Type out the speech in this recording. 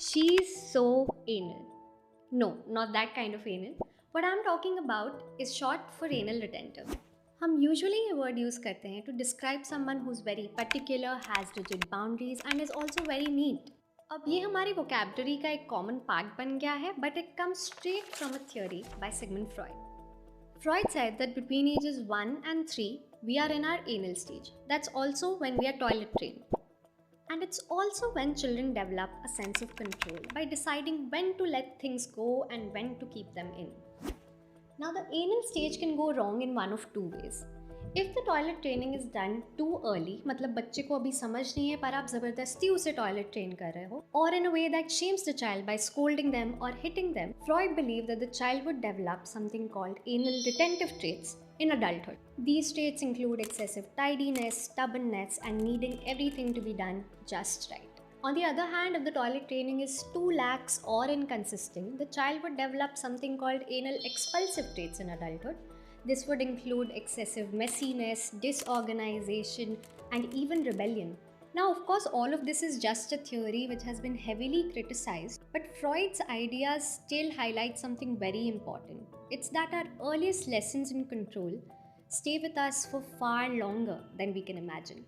She's so anal. No, not that kind of anal. What I'm talking about is short for anal retentive. हम usually ये word use करते हैं to describe someone who's very particular, has rigid boundaries and is also very neat. अब ये हमारी vocabulary का एक common part बन गया है, but it comes straight from a theory by Sigmund Freud. Freud said that between ages 1 and 3, we are in our anal stage. That's also when we are toilet trained. And it's also when children develop a sense of control by deciding when to let things go and when to keep them in. Now, the anal stage can go wrong in one of two ways. If the toilet training is done too early, मतलब बच्चे को अभी समझ नहीं है पर आप ज़बरदस्ती उसे toilet train कर रहे हो, or in a way that shames the child by scolding them or hitting them, Freud believed that the child would develop something called anal retentive traits in adulthood. These traits include excessive tidiness, stubbornness, and needing everything to be done just right. On the other hand, if the toilet training is too lax or inconsistent, the child would develop something called anal expulsive traits in adulthood. This would include excessive messiness, disorganization, and even rebellion. Now, of course, all of this is just a theory which has been heavily criticized, but Freud's ideas still highlight something very important. It's that our earliest lessons in control stay with us for far longer than we can imagine.